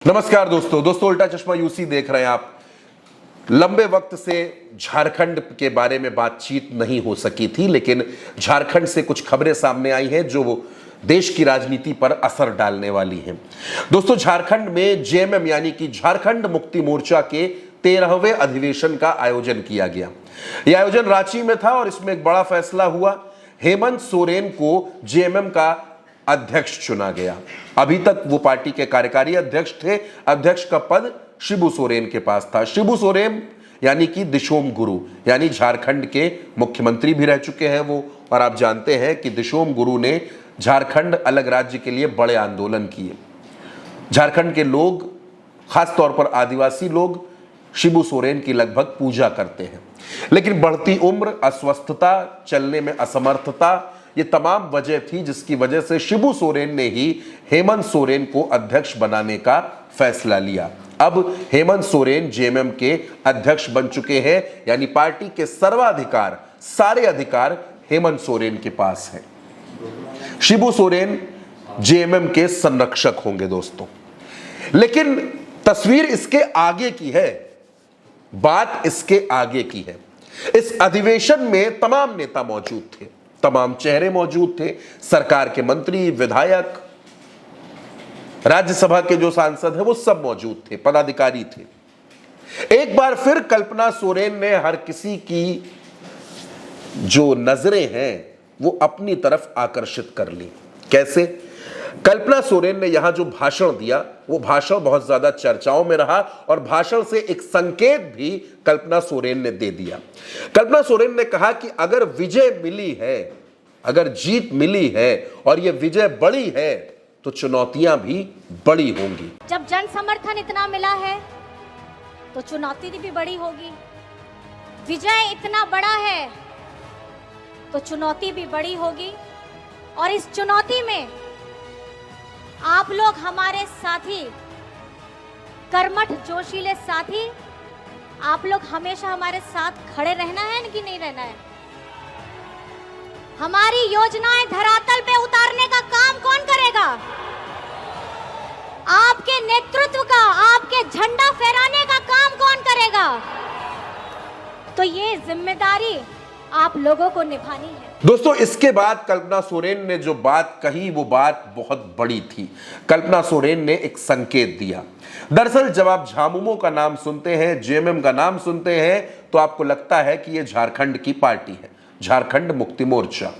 नमस्कार दोस्तों उल्टा चश्मा यूसी देख रहे हैं आप। लंबे वक्त से झारखंड के बारे में बातचीत नहीं हो सकी थी, लेकिन झारखंड से कुछ खबरें सामने आई हैं जो देश की राजनीति पर असर डालने वाली हैं। दोस्तों, झारखंड में जेएमएम यानी कि झारखंड मुक्ति मोर्चा के 13वें अधिवेशन का आयोजन किया गया। यह आयोजन रांची में था और इसमें एक बड़ा फैसला हुआ। हेमंत सोरेन को जेएमएम का अध्यक्ष चुना गया। अभी तक वो पार्टी के कार्यकारी अध्यक्ष थे। अध्यक्ष का पद शिबू सोरेन के पास था। शिबू सोरेन यानी कि दिशोम गुरु, यानी झारखंड के मुख्यमंत्री भी रह चुके हैं वो। और आप जानते हैं कि दिशोम गुरु ने झारखंड अलग राज्य के लिए बड़े आंदोलन किए। झारखंड के लोग, खासतौर पर आदिवासी लोग, शिबू सोरेन की लगभग पूजा करते हैं। लेकिन बढ़ती उम्र, अस्वस्थता, चलने में असमर्थता, ये तमाम वजह थी जिसकी वजह से शिबू सोरेन ने ही हेमंत सोरेन को अध्यक्ष बनाने का फैसला लिया। अब हेमंत सोरेन जेएमएम के अध्यक्ष बन चुके हैं, यानी पार्टी के सर्वाधिकार, सारे अधिकार हेमंत सोरेन के पास हैं। शिबू सोरेन जेएमएम के संरक्षक होंगे दोस्तों। लेकिन तस्वीर इसके आगे की है, बात इसके आगे की है। इस अधिवेशन में तमाम नेता मौजूद थे, तमाम चेहरे मौजूद थे। सरकार के मंत्री, विधायक, राज्यसभा के जो सांसद हैं वो सब मौजूद थे, पदाधिकारी थे। एक बार फिर कल्पना सोरेन ने हर किसी की जो नजरें हैं वो अपनी तरफ आकर्षित कर ली। कैसे? कल्पना सोरेन ने यहां जो भाषण दिया वो भाषण बहुत ज्यादा चर्चाओं में रहा और भाषण से एक संकेत भी कल्पना सोरेन ने दे दिया। कल्पना सोरेन ने कहा कि अगर विजय मिली है, अगर जीत मिली है और ये विजय बड़ी है तो चुनौतियां भी बड़ी होंगी। जब जन समर्थन इतना मिला है तो चुनौती भी बड़ी होगी। विजय इतना बड़ा है तो चुनौती भी बड़ी होगी। और इस चुनौती में आप लोग हमारे साथी, कर्मठ जोशीले साथी, आप लोग हमेशा हमारे साथ खड़े रहना है कि नहीं रहना है? हमारी योजनाएं धरातल पे उतारने का काम कौन करेगा? आपके नेतृत्व का, आपके झंडा फहराने का काम कौन करेगा? तो ये जिम्मेदारी आप लोगों को निभानी है। दोस्तों, इसके बाद कल्पना सोरेन ने जो बात कही वो बात बहुत बड़ी थी। कल्पना सोरेन ने एक संकेत दिया। दरअसल जब आप झामुमो का नाम सुनते हैं, जेएमएम का नाम सुनते हैं, तो आपको लगता है कि ये झारखंड की पार्टी है, झारखंड मुक्ति मोर्चा।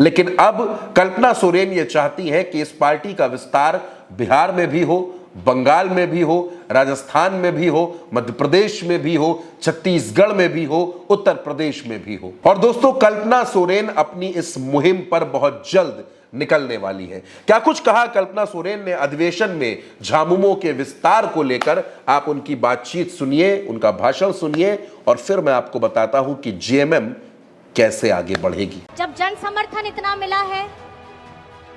लेकिन अब कल्पना सोरेन ये चाहती है कि इस पार्टी का विस्तार बिहार में भी हो, बंगाल में भी हो, राजस्थान में भी हो, मध्य प्रदेश में भी हो, छत्तीसगढ़ में भी हो, उत्तर प्रदेश में भी हो। और दोस्तों, कल्पना सोरेन अपनी इस मुहिम पर बहुत जल्द निकलने वाली है। क्या कुछ कहा कल्पना सोरेन ने अधिवेशन में झामुमो के विस्तार को लेकर? आप उनकी बातचीत सुनिए, उनका भाषण सुनिए और फिर मैं आपको बताता हूं कि जेएमएम कैसे आगे बढ़ेगी। जब जन समर्थन इतना मिला है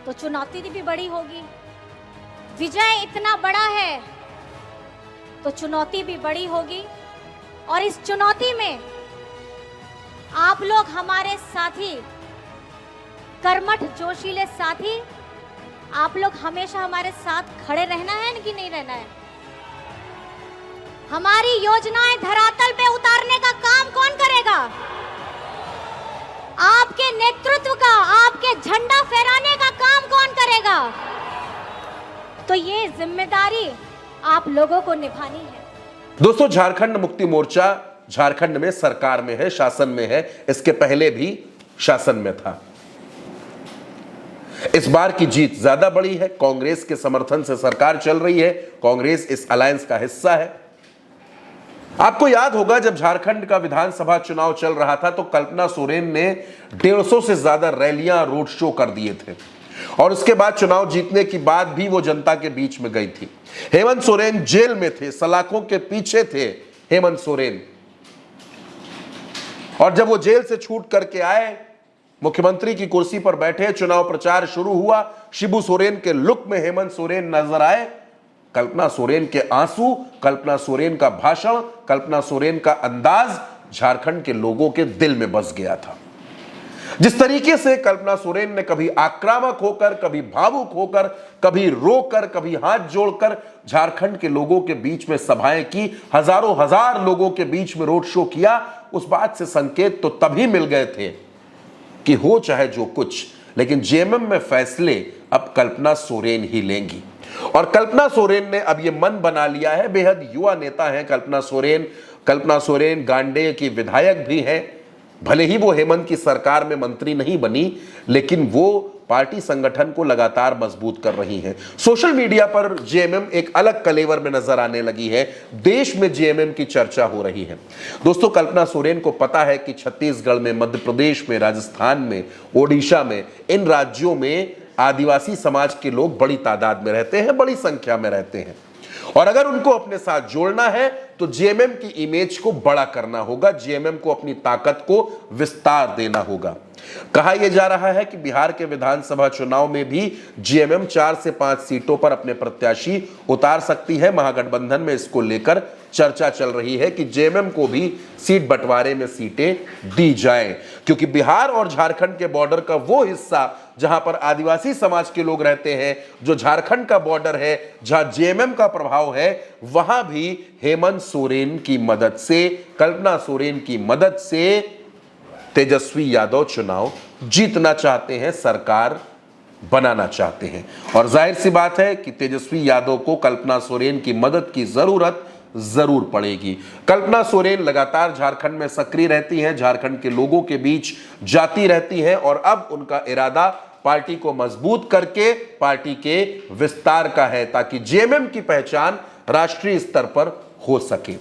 तो चुनौती भी बड़ी होगी। विजय इतना बड़ा है तो चुनौती भी बड़ी होगी। और इस चुनौती में आप लोग हमारे साथी, कर्मठ जोशीले साथी, आप लोग हमेशा हमारे साथ खड़े रहना है कि नहीं रहना है? हमारी योजनाएं धरातल पे उतारने का काम कौन करेगा? आपके नेतृत्व का, आपके झंडा फहराने का काम कौन करेगा? तो ये जिम्मेदारी आप लोगों को निभानी है। दोस्तों, झारखंड मुक्ति मोर्चा झारखंड में सरकार में है, शासन में है। इसके पहले भी शासन में था। इस बार की जीत ज्यादा बड़ी है। कांग्रेस के समर्थन से सरकार चल रही है। कांग्रेस इस अलायंस का हिस्सा है। आपको याद होगा जब झारखंड का विधानसभा चुनाव चल रहा था तो कल्पना सोरेन ने 150 से ज्यादा रैलियां, रोड शो कर दिए थे। और उसके बाद चुनाव जीतने के बाद भी वो जनता के बीच में गई थी। हेमंत सोरेन जेल में थे, सलाखों के पीछे थे हेमंत सोरेन। और जब वो जेल से छूट करके आए, मुख्यमंत्री की कुर्सी पर बैठे, चुनाव प्रचार शुरू हुआ, शिबू सोरेन के लुक में हेमंत सोरेन नजर आए। कल्पना सोरेन के आंसू, कल्पना सोरेन का भाषण, कल्पना सोरेन का अंदाज झारखंड के लोगों के दिल में बस गया था। जिस तरीके से कल्पना सोरेन ने कभी आक्रामक होकर, कभी भावुक होकर, कभी रोकर, कभी हाथ जोड़कर झारखंड के लोगों के बीच में सभाएं की, हजारों हजार लोगों के बीच में रोड शो किया, उस बात से संकेत तो तभी मिल गए थे कि हो चाहे जो कुछ, लेकिन जेएमएम में फैसले अब कल्पना सोरेन ही लेंगी। और कल्पना सोरेन ने अब यह मन बना लिया है, बेहद युवा नेता है कल्पना सोरेन गांडे की विधायक भी हैं। भले ही वो हेमंत की सरकार में मंत्री नहीं बनी, लेकिन वो पार्टी संगठन को लगातार मजबूत कर रही हैं। सोशल मीडिया पर जेएमएम एक अलग कलेवर में नजर आने लगी है। देश में जेएमएम की चर्चा हो रही है। दोस्तों, कल्पना सोरेन को पता है कि छत्तीसगढ़ में, मध्य प्रदेश में, राजस्थान में, ओडिशा में, इन राज्यों में आदिवासी समाज के लोग बड़ी तादाद में रहते हैं, बड़ी संख्या में रहते हैं, और अगर उनको अपने साथ जोड़ना है तो जेएमएम की इमेज को बड़ा करना होगा, जेएमएम को अपनी ताकत को विस्तार देना होगा। कहा यह जा रहा है कि बिहार के विधानसभा चुनाव में भी जेएमएम 4 से 5 सीटों पर अपने प्रत्याशी उतार सकती है। महागठबंधन में इसको लेकर चर्चा चल रही है कि जेएमएम को भी सीट बंटवारे में सीटें दी जाएं, क्योंकि बिहार और झारखंड के बॉर्डर का वो हिस्सा जहां पर आदिवासी समाज के लोग रहते हैं, जो झारखंड का बॉर्डर है, जहां जेएमएम का प्रभाव है, वहां भी हेमंत सोरेन की मदद से, कल्पना सोरेन की मदद से तेजस्वी यादव चुनाव जीतना चाहते हैं, सरकार बनाना चाहते हैं। और जाहिर सी बात है कि तेजस्वी यादव को कल्पना सोरेन की मदद की जरूरत जरूर पड़ेगी। कल्पना सोरेन लगातार झारखंड में सक्रिय रहती हैं, झारखंड के लोगों के बीच जाती रहती हैं, और अब उनका इरादा पार्टी को मजबूत करके पार्टी के विस्तार का है, ताकि जेएमएम की पहचान राष्ट्रीय स्तर पर हो सके।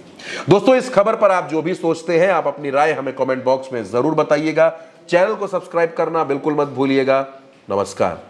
दोस्तों, इस खबर पर आप जो भी सोचते हैं, आप अपनी राय हमें कमेंट बॉक्स में जरूर बताइएगा। चैनल को सब्सक्राइब करना बिल्कुल मत भूलिएगा। नमस्कार।